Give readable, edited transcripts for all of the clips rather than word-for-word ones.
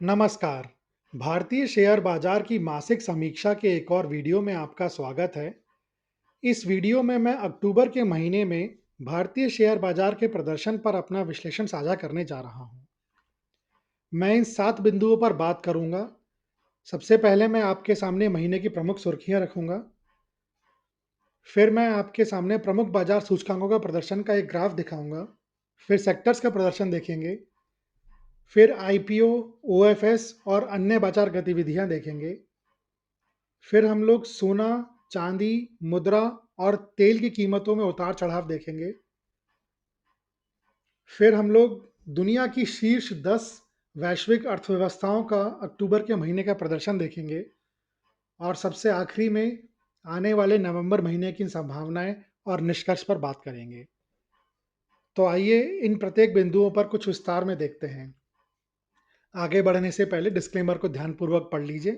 नमस्कार। भारतीय शेयर बाजार की मासिक समीक्षा के एक और वीडियो में आपका स्वागत है। इस वीडियो में मैं अक्टूबर के महीने में भारतीय शेयर बाजार के प्रदर्शन पर अपना विश्लेषण साझा करने जा रहा हूँ। मैं इन 7 बिंदुओं पर बात करूँगा। सबसे पहले मैं आपके सामने महीने की प्रमुख सुर्खियाँ रखूँगा। फिर मैं आपके सामने प्रमुख बाजार सूचकांकों का प्रदर्शन का एक ग्राफ दिखाऊँगा। फिर सेक्टर्स का प्रदर्शन देखेंगे। फिर आईपीओ, ओएफएस और अन्य बाजार गतिविधियाँ देखेंगे। फिर हम लोग सोना, चांदी, मुद्रा और तेल की कीमतों में उतार-चढ़ाव देखेंगे। फिर हम लोग दुनिया की शीर्ष 10 वैश्विक अर्थव्यवस्थाओं का अक्टूबर के महीने का प्रदर्शन देखेंगे और सबसे आखिरी में आने वाले नवंबर महीने की संभावनाएं और निष्कर्ष पर बात करेंगे। तो आइए इन प्रत्येक बिंदुओं पर कुछ विस्तार में देखते हैं। आगे बढ़ने से पहले डिस्क्लेमर को ध्यानपूर्वक पढ़ लीजिए।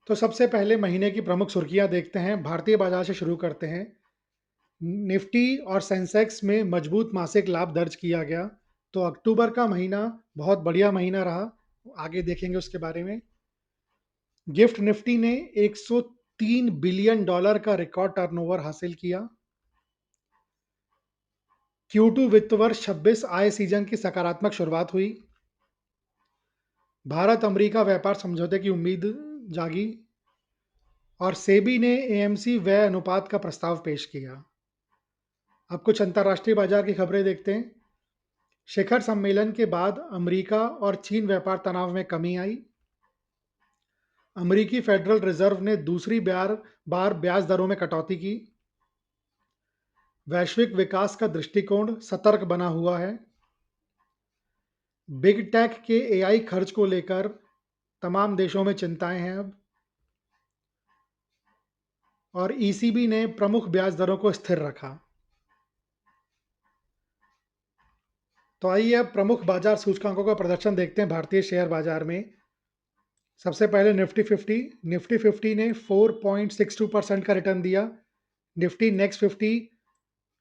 तो सबसे पहले महीने की प्रमुख सुर्खियां देखते हैं। भारतीय बाजार से शुरू करते हैं। निफ्टी और सेंसेक्स में मजबूत मासिक लाभ दर्ज किया गया। तो अक्टूबर का महीना बहुत बढ़िया महीना रहा। आगे देखेंगे उसके बारे में। गिफ्ट निफ्टी ने 103 बिलियन डॉलर का रिकॉर्ड टर्नओवर हासिल किया। Q2 वित्त वर्ष 26 आय सीजन की सकारात्मक शुरुआत हुई। भारत अमेरिका व्यापार समझौते की उम्मीद जागी और सेबी ने एएमसी व्यय अनुपात का प्रस्ताव पेश किया। अब कुछ अंतर्राष्ट्रीय बाजार की खबरें देखते हैं। शिखर सम्मेलन के बाद अमेरिका और चीन व्यापार तनाव में कमी आई। अमेरिकी फेडरल रिजर्व ने दूसरी बार ब्याज दरों में कटौती की। वैश्विक विकास का दृष्टिकोण सतर्क बना हुआ है। बिग टेक के एआई खर्च को लेकर तमाम देशों में चिंताएं हैं अब। और ईसीबी ने प्रमुख ब्याज दरों को स्थिर रखा। तो आइए अब प्रमुख बाजार सूचकांकों का प्रदर्शन देखते हैं भारतीय शेयर बाजार में। सबसे पहले निफ्टी 50 ने 4.62% का रिटर्न दिया। निफ्टी नेक्स्ट 50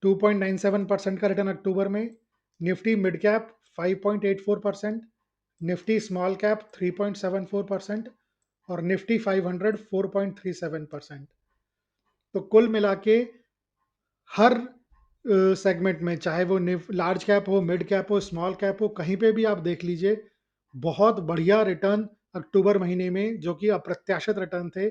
2.97% का रिटर्न अक्टूबर में। Nifty mid cap 5.84%। Nifty small cap 3.74% और निफ्टी 500 4.37%। तो कुल मिला के हर सेगमेंट में, चाहे वो लार्ज कैप हो, मिड कैप हो, स्मॉल कैप हो, कहीं पे भी आप देख लीजिए, बहुत बढ़िया रिटर्न अक्टूबर महीने में, जो कि अप्रत्याशित रिटर्न थे।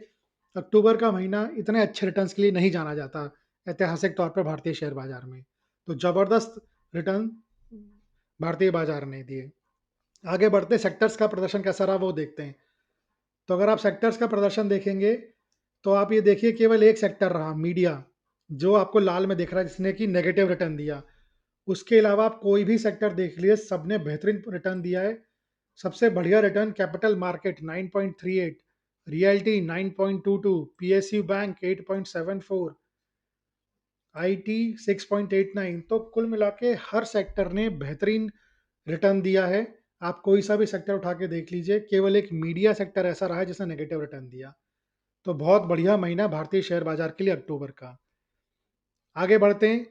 अक्टूबर का महीना इतने अच्छे रिटर्न्स के लिए नहीं जाना जाता ऐतिहासिक तौर पर भारतीय शेयर बाजार में। तो जबरदस्त रिटर्न भारतीय बाजार ने दिए। आगे बढ़ते सेक्टर्स का प्रदर्शन कैसा रहा वो देखते हैं। तो अगर आप सेक्टर्स का प्रदर्शन देखेंगे तो आप ये देखिए, केवल एक सेक्टर रहा मीडिया, जो आपको लाल में दिख रहा है, जिसने कि नेगेटिव रिटर्न दिया। उसके अलावा आप कोई भी सेक्टर देख लीजिए, सबने बेहतरीन रिटर्न दिया है। सबसे बढ़िया return capital market 9.38, realty 9.22, PSU bank 8.74, IT 6.89। तो कुल मिला के हर सेक्टर ने बेहतरीन रिटर्न दिया है। आप कोई सा भी सेक्टर उठा के देख लीजिए, केवल एक मीडिया सेक्टर ऐसा रहा है जिसने नेगेटिव रिटर्न दिया। तो बहुत बढ़िया महीना भारतीय शेयर बाजार के लिए अक्टूबर का। आगे बढ़ते हैं।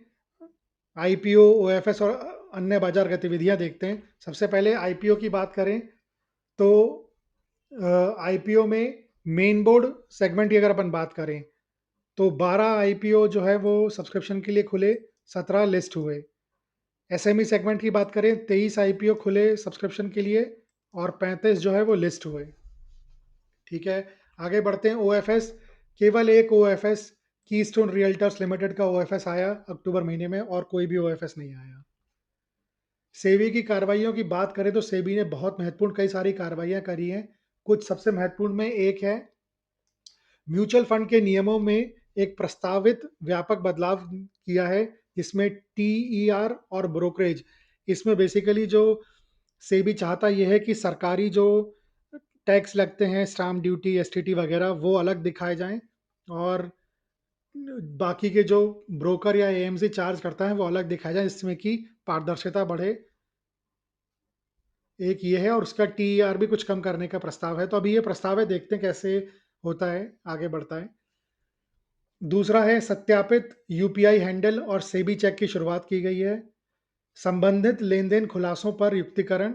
आईपीओ, ओएफएस और अन्य बाजार गतिविधियां देखते हैं। सबसे पहले आईपीओ की बात करें तो आईपीओ में मेन बोर्ड सेगमेंट की अगर अपन बात करें तो 12 आईपीओ जो है वो सब्सक्रिप्शन के लिए खुले, 17 लिस्ट हुए। एसएमई सेगमेंट की बात करें, 23 आईपीओ खुले सब्सक्रिप्शन के लिए और 35 जो है वो लिस्ट हुए। ठीक है, आगे बढ़ते हैं। ओएफएस, केवल एक ओएफएस कीस्टोन रियल्टर्स लिमिटेड का ओएफएस आया अक्टूबर महीने में, और कोई भी ओएफएस नहीं आया। सेबी की कार्रवाइयों की बात करें तो सेबी ने बहुत महत्वपूर्ण कई सारी कार्रवाइयां करी हैं। कुछ सबसे महत्वपूर्ण में एक है, म्यूचुअल फंड के नियमों में एक प्रस्तावित व्यापक बदलाव किया है, जिसमें टीईआर और ब्रोकरेज, इसमें बेसिकली जो सेबी चाहता यह है कि सरकारी जो टैक्स लगते हैं, स्टाम्प ड्यूटी, एसटीटी वगैरह, वो अलग दिखाए जाएं और बाकी के जो ब्रोकर या एएमसी चार्ज करता है वो अलग दिखाया जाए, जिसमें कि पारदर्शिता बढ़े। एक ये है, और उसका टीईआर भी कुछ कम करने का प्रस्ताव है। तो अभी ये प्रस्ताव है, देखते हैं कैसे होता है, आगे बढ़ता है। दूसरा है, सत्यापित यूपीआई हैंडल और सेबी चेक की शुरुआत की गई है। संबंधित लेन देन खुलासों पर युक्तिकरण,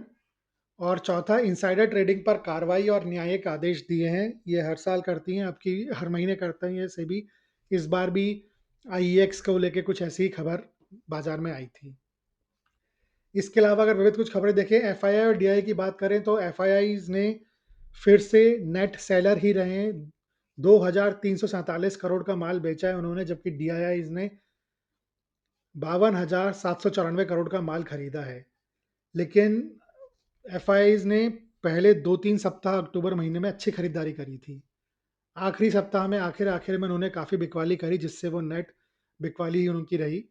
और चौथा इनसाइडर ट्रेडिंग पर कार्रवाई और न्यायिक आदेश दिए हैं। ये हर साल करती हैं, आपकी हर महीने करते हैं ये सेबी। इस बार भी आईईएक्स को लेके कुछ ऐसी ही खबर बाजार में आई थी। इसके अलावा अगर विविध कुछ खबरें देखें, एफआईआई और डीआई की बात करें तो एफआईआई ने फिर से नेट सेलर ही रहे हैं। 2,347 करोड़ का माल बेचा है उन्होंने, जबकि डीआई ने 52,794 करोड़ का माल खरीदा है। लेकिन एफआईआई ने पहले 2-3 सप्ताह अक्टूबर महीने में अच्छी खरीदारी करी थी। आखिरी सप्ताह में आखिर आखिर में उन्होंने काफ़ी बिकवाली करी, जिससे वो नेट बिकवाली ही उनकी रही।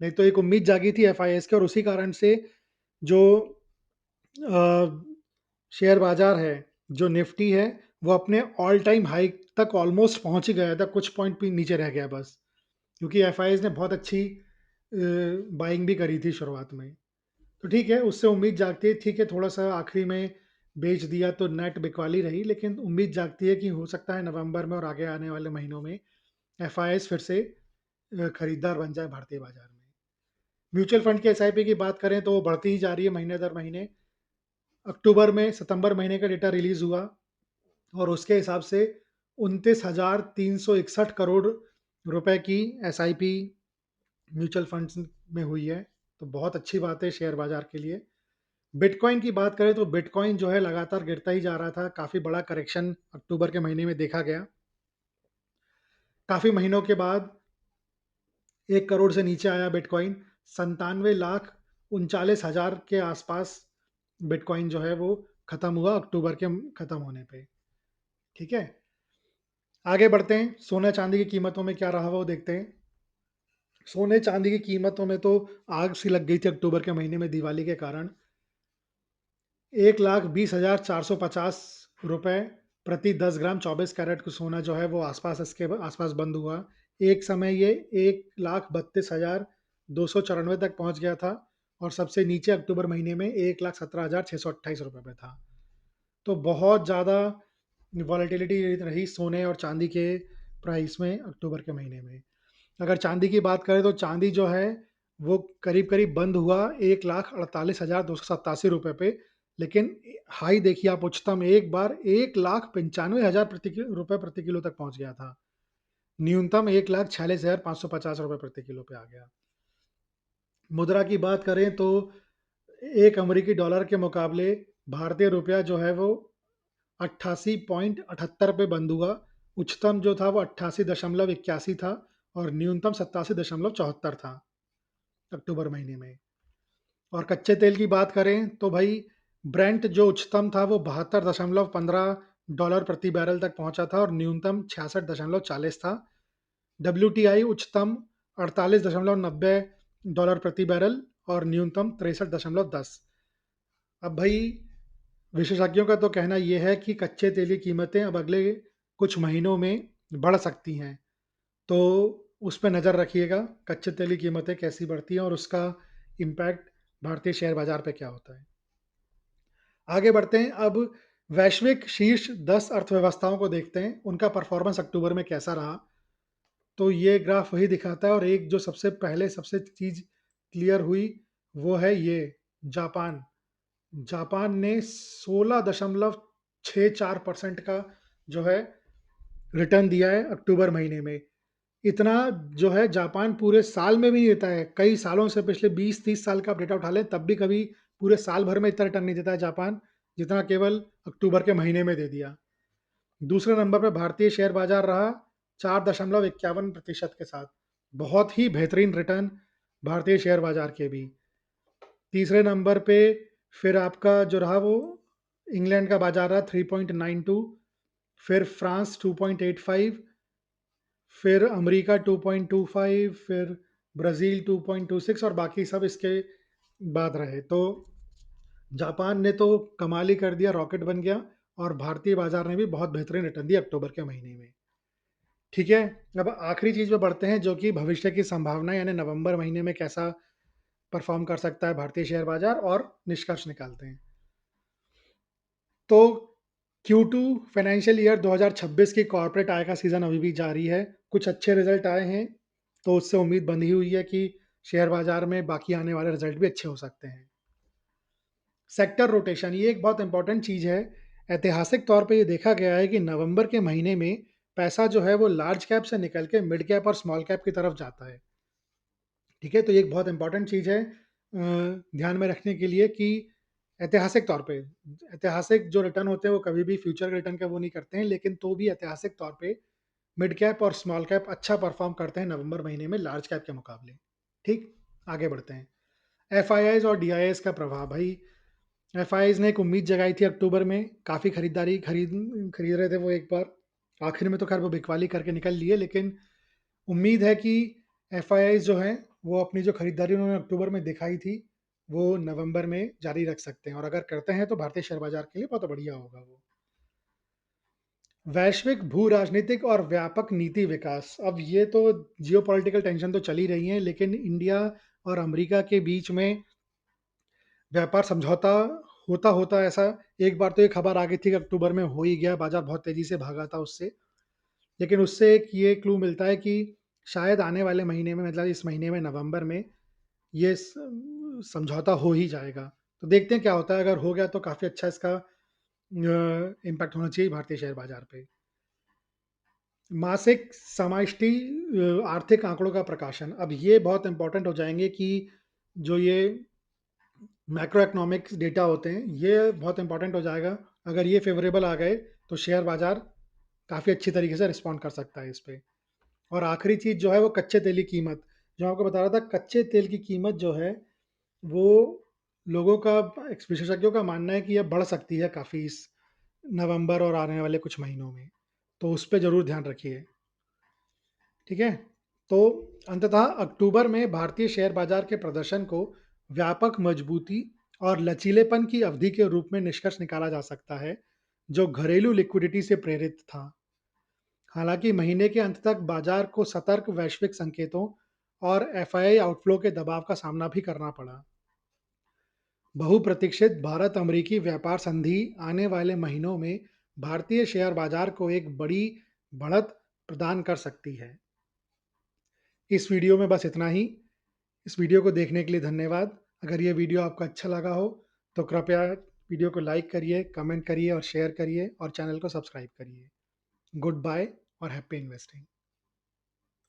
नहीं तो एक उम्मीद जागी थी एफआईआई की, और उसी कारण से जो शेयर बाजार है, जो निफ्टी है, वो अपने ऑल टाइम हाई तक ऑलमोस्ट पहुंच ही गया था, कुछ पॉइंट भी नीचे रह गया बस, क्योंकि एफआईआई ने बहुत अच्छी बाइंग भी करी थी शुरुआत में। तो ठीक है, उससे उम्मीद जागती है। ठीक है, थोड़ा सा आखिरी में बेच दिया तो नेट बिकवाली रही, लेकिन उम्मीद जागती है कि हो सकता है नवंबर में और आगे आने वाले महीनों में एफआईआई फिर से खरीदार बन जाए भारतीय बाजार में। म्यूचुअल फंड की एसआईपी की बात करें तो वो बढ़ती ही जा रही है महीने दर महीने। अक्टूबर में सितंबर महीने का डेटा रिलीज हुआ, और उसके हिसाब से 29,361 करोड़ रुपए की एसआईपी म्यूचुअल फंड्स में हुई है। तो बहुत अच्छी बात है शेयर बाजार के लिए। बिटकॉइन की बात करें तो बिटकॉइन जो है लगातार गिरता ही जा रहा था। काफ़ी बड़ा करेक्शन अक्टूबर के महीने में देखा गया। काफ़ी महीनों के बाद 1 करोड़ से नीचे आया बिटकॉइन। 97,39,हजार के आसपास बिटकॉइन जो है वो ख़त्म हुआ अक्टूबर के ख़त्म होने पे। ठीक है, आगे बढ़ते हैं। सोना चांदी की कीमतों में क्या रहा वो देखते हैं। सोने चांदी की कीमतों में तो आग सी लग गई थी अक्टूबर के महीने में दिवाली के कारण। 1,20,450 रुपये प्रति 10 ग्राम 24 कैरेट का सोना जो है वो आसपास इसके आसपास बंद हुआ। एक समय ये 1,32,294 तक पहुंच गया था, और सबसे नीचे अक्टूबर महीने में 1,17,628 रुपये पे था। तो बहुत ज़्यादा वॉलेटिलिटी रही सोने और चांदी के प्राइस में अक्टूबर के महीने में। अगर चांदी की बात करें तो चांदी जो है वो करीब करीब बंद हुआ 1,48,287 रुपये पे। लेकिन हाई देखिए आप, उच्चतम एक बार 1,95,000 रुपये प्रति किलो तक पहुंच गया था। न्यूनतम 1,46,550 रुपये प्रति किलो पे आ गया। मुद्रा की बात करें तो एक अमेरिकी डॉलर के मुकाबले भारतीय रुपया जो है वो 88.78 पे बंद हुआ। उच्चतम जो था वो 88.81 था, और न्यूनतम 87.74 था अक्टूबर महीने में। और कच्चे तेल की बात करें तो भाई ब्रेंट जो उच्चतम था वो 72.15 डॉलर प्रति बैरल तक पहुंचा था, और न्यूनतम 66.40 था। WTI उच्चतम 48.90 डॉलर प्रति बैरल, और न्यूनतम 63.10। अब भाई विशेषज्ञों का तो कहना यह है कि कच्चे तेल की कीमतें अब अगले कुछ महीनों में बढ़ सकती हैं। तो उस पर नज़र रखिएगा, कच्चे तेल की कीमतें कैसी बढ़ती हैं और उसका इम्पैक्ट भारतीय शेयर बाजार पे क्या होता है। आगे बढ़ते हैं। अब वैश्विक शीर्ष 10 अर्थव्यवस्थाओं को देखते हैं, उनका परफॉर्मेंस अक्टूबर में कैसा रहा। तो ये ग्राफ वही दिखाता है, और एक जो सबसे पहले सबसे चीज़ क्लियर हुई वो है ये जापान। जापान ने 16.64% का जो है रिटर्न दिया है अक्टूबर महीने में। इतना जो है जापान पूरे साल में भी नहीं देता है। कई सालों से, पिछले 20-30 साल का आप डेटा उठा लें, तब भी कभी पूरे साल भर में इतना रिटर्न नहीं देता है जापान, जितना केवल अक्टूबर के महीने में दे दिया। दूसरे नंबर पर भारतीय शेयर बाजार रहा 4.51% के साथ। बहुत ही बेहतरीन रिटर्न भारतीय शेयर बाजार के भी। तीसरे नंबर पे फिर आपका जो रहा वो इंग्लैंड का बाजार रहा 3.92, फिर फ्रांस 2.85, फिर अमेरिका 2.25, फिर ब्राज़ील 2.26, और बाकी सब इसके बाद रहे। तो जापान ने तो कमाल ही कर दिया, रॉकेट बन गया, और भारतीय बाजार ने भी बहुत बेहतरीन रिटर्न दिया अक्टूबर के महीने में। ठीक है, अब आखिरी चीज़ पे बढ़ते हैं, जो कि भविष्य की संभावना, यानी नवंबर महीने में कैसा परफॉर्म कर सकता है भारतीय शेयर बाजार, और निष्कर्ष निकालते हैं। तो Q2 फाइनेंशियल ईयर 2026 की कॉर्पोरेट आय का सीज़न अभी भी जारी है। कुछ अच्छे रिजल्ट आए हैं, तो उससे उम्मीद बंधी हुई है कि शेयर बाजार में बाकी आने वाले रिजल्ट भी अच्छे हो सकते हैं। सेक्टर रोटेशन, ये एक बहुत इंपॉर्टेंट चीज़ है। ऐतिहासिक तौर पे ये देखा गया है कि नवंबर के महीने में पैसा जो है वो लार्ज कैप से निकल के मिड कैप और स्मॉल कैप की तरफ जाता है। ठीक है, तो ये एक बहुत इंपॉर्टेंट चीज़ है ध्यान में रखने के लिए कि ऐतिहासिक तौर पे, ऐतिहासिक जो रिटर्न होते हैं वो कभी भी फ्यूचर रिटर्न का वो नहीं करते हैं, लेकिन तो भी ऐतिहासिक तौर पे मिड कैप और स्मॉल कैप अच्छा परफॉर्म करते हैं नवंबर महीने में लार्ज कैप के मुकाबले। ठीक, आगे बढ़ते हैं। एफआईआईज और डीआईएस का प्रभाव भाई, एफआईआईज ने एक उम्मीद जगाई थी अक्टूबर में, काफ़ी खरीदारी खरीद रहे थे वो एक बार, आखिर में तो खैर वो बिकवाली करके निकल लिए, लेकिन उम्मीद है कि एफआईआईज जो हैं वो अपनी जो खरीदारी उन्होंने अक्टूबर में दिखाई थी वो नवंबर में जारी रख सकते हैं, और अगर करते हैं तो भारतीय शेयर बाजार के लिए बहुत बढ़िया होगा वो। वैश्विक भू राजनीतिक और व्यापक नीति विकास, अब ये तो जियोपॉलिटिकल टेंशन तो चल ही रही है, लेकिन इंडिया और अमेरिका के बीच में व्यापार समझौता होता होता ऐसा, एक बार तो ये खबर आ गई थी कि अक्टूबर में हो ही गया, बाजार बहुत तेजी से भागा था उससे, लेकिन उससे एक ये क्लू मिलता है कि शायद आने वाले महीने में, मतलब इस महीने में नवंबर में ये समझौता हो ही जाएगा। तो देखते हैं क्या होता है, अगर हो गया तो काफ़ी अच्छा इसका इम्पैक्ट होना चाहिए भारतीय शेयर बाजार पे। मासिक समष्टि आर्थिक आंकड़ों का प्रकाशन, अब ये बहुत इंपॉर्टेंट हो जाएंगे कि जो ये मैक्रो इकोनॉमिक्स डेटा होते हैं ये बहुत इंपॉर्टेंट हो जाएगा। अगर ये फेवरेबल आ गए तो शेयर बाजार काफ़ी अच्छी तरीके से रिस्पॉन्ड कर सकता है इस पे। और आखिरी चीज़ जो है वो कच्चे तेल की कीमत, जो आपको बता रहा था, कच्चे तेल की कीमत जो है वो लोगों का, विशेषज्ञों का मानना है कि यह बढ़ सकती है काफ़ी इस नवंबर और आने वाले कुछ महीनों में, तो उस पे ज़रूर ध्यान रखिए। ठीक है, तो अंततः अक्टूबर में भारतीय शेयर बाजार के प्रदर्शन को व्यापक मजबूती और लचीलेपन की अवधि के रूप में निष्कर्ष निकाला जा सकता है, जो घरेलू लिक्विडिटी से प्रेरित था। हालांकि महीने के अंत तक बाजार को सतर्क वैश्विक संकेतों और एफआईआई आउटफ्लो के दबाव का सामना भी करना पड़ा। बहुप्रतीक्षित भारत अमेरिकी व्यापार संधि आने वाले महीनों में भारतीय शेयर बाजार को एक बड़ी बढ़त प्रदान कर सकती है। इस वीडियो में बस इतना ही। इस वीडियो को देखने के लिए धन्यवाद। अगर ये वीडियो आपको अच्छा लगा हो तो कृपया वीडियो को लाइक करिए, कमेंट करिए और शेयर करिए, और चैनल को सब्सक्राइब करिए। गुड बाय और हैप्पी इन्वेस्टिंग।